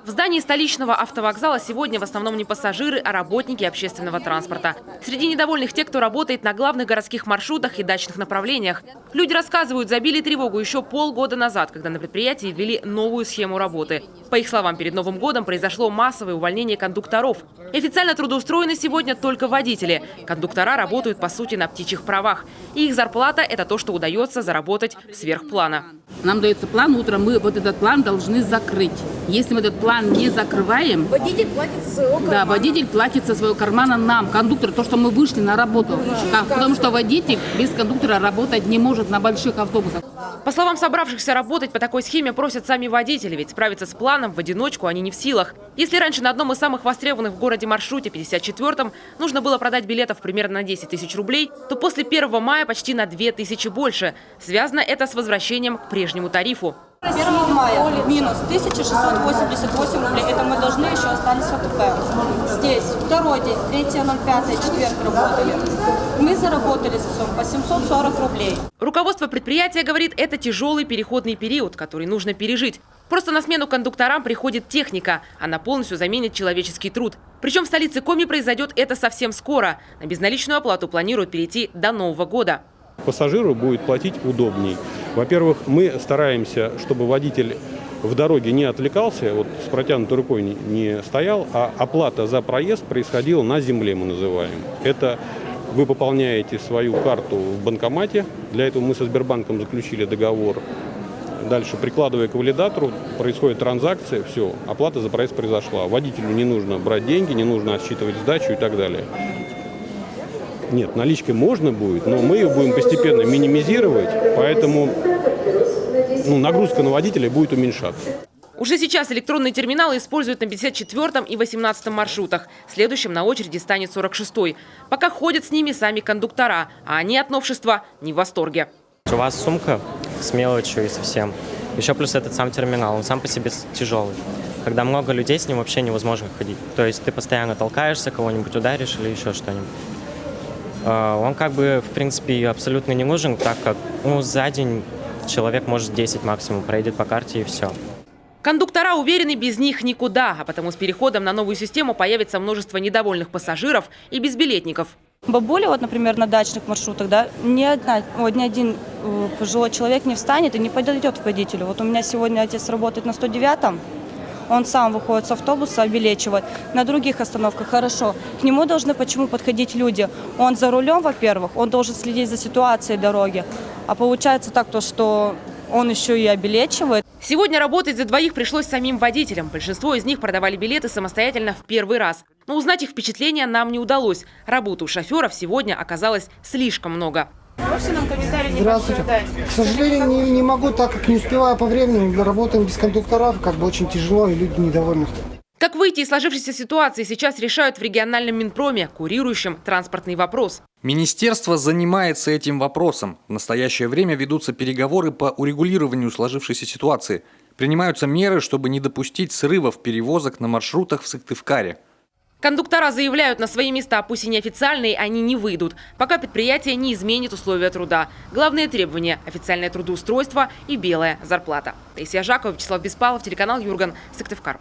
В здании столичного автовокзала сегодня в основном не пассажиры, а работники общественного транспорта. Среди недовольных те, кто работает на главных городских маршрутах и дачных направлениях. Люди рассказывают, забили тревогу еще полгода назад, когда на предприятии ввели новую схему работы. По их словам, перед Новым годом произошло массовое увольнение кондукторов. И официально трудоустроены сегодня только водители. Кондуктора работают, по сути, на птичьих правах. И их зарплата – это то, что удается заработать сверх плана. Нам дается план, утром мы вот этот план должны закрыть. Если мы этот план не закрываем, водитель платит со своего кармана. Да, водитель платит со своего кармана нам, кондуктор, то, что мы вышли на работу. Потому что водитель без кондуктора работать не может на больших автобусах. По словам собравшихся, работать по такой схеме просят сами водители, ведь справиться с планом в одиночку они не в силах. Если раньше на одном из самых востребованных в городе маршруте, 54-м, нужно было продать билетов примерно на 10 тысяч рублей, то после 1 мая почти на 2000 больше. Связано это с возвращением к прежнему тарифу. 1 мая минус 1688 рублей. Это мы должны еще остались в АТП. Здесь второй день, 3.05, четверг работали. Мы заработали с всем по 740 рублей. Руководство предприятия говорит, это тяжелый переходный период, который нужно пережить. Просто на смену кондукторам приходит техника. Она полностью заменит человеческий труд. Причем в столице Коми произойдет это совсем скоро. На безналичную оплату планируют перейти до Нового года. Пассажиру будет платить удобней. Во-первых, мы стараемся, чтобы водитель в дороге не отвлекался, вот с протянутой рукой не стоял, а оплата за проезд происходила на земле, мы называем. Это вы пополняете свою карту в банкомате. Для этого мы со Сбербанком заключили договор. Дальше, прикладывая к валидатору, происходит транзакция, все, оплата за проезд произошла. Водителю не нужно брать деньги, не нужно отсчитывать сдачу и так далее. Нет, наличкой можно будет, но мы ее будем постепенно минимизировать, поэтому нагрузка на водителя будет уменьшаться. Уже сейчас электронные терминалы используют на 54-м и 18-м маршрутах. Следующим на очереди станет 46-й. Пока ходят с ними сами кондуктора, а они от новшества не в восторге. У вас сумка с мелочью и совсем. Еще плюс этот сам терминал, он сам по себе тяжелый. Когда много людей, с ним вообще невозможно ходить. То есть ты постоянно толкаешься, кого-нибудь ударишь или еще что-нибудь. Он как бы, в принципе, абсолютно не нужен, так как за день человек, может, 10 максимум пройдет по карте и все. Кондуктора уверены, без них никуда, а потому с переходом на новую систему появится множество недовольных пассажиров и безбилетников. Бабуля, вот, например, на дачных маршрутах, да, ни один пожилой человек не встанет и не подойдет к водителю. Вот у меня сегодня отец работает на 109-м. Он сам выходит с автобуса, обелечивает. На других остановках хорошо. К нему должны почему подходить люди. Он за рулем, во-первых, он должен следить за ситуацией дороги. А получается так, что он еще и обелечивает. Сегодня работать за двоих пришлось самим водителям. Большинство из них продавали билеты самостоятельно в первый раз. Но узнать их впечатления нам не удалось. Работы у шоферов сегодня оказалось слишком много. Можете нам комментарий Здравствуйте. К сожалению, не могу, так как не успеваю по времени. Работаем без кондукторов, очень тяжело, и люди недовольны. Как выйти из сложившейся ситуации, сейчас решают в региональном Минпроме, курирующем транспортный вопрос. Министерство занимается этим вопросом. В настоящее время ведутся переговоры по урегулированию сложившейся ситуации. Принимаются меры, чтобы не допустить срывов перевозок на маршрутах в Сыктывкаре. Кондуктора заявляют, на свои места, пусть и неофициальные, они не выйдут, пока предприятие не изменит условия труда. Главные требования – официальное трудоустройство и белая зарплата. Таисия Жакова, Вячеслав Беспалов, телеканал Юрган, Сыктывкар.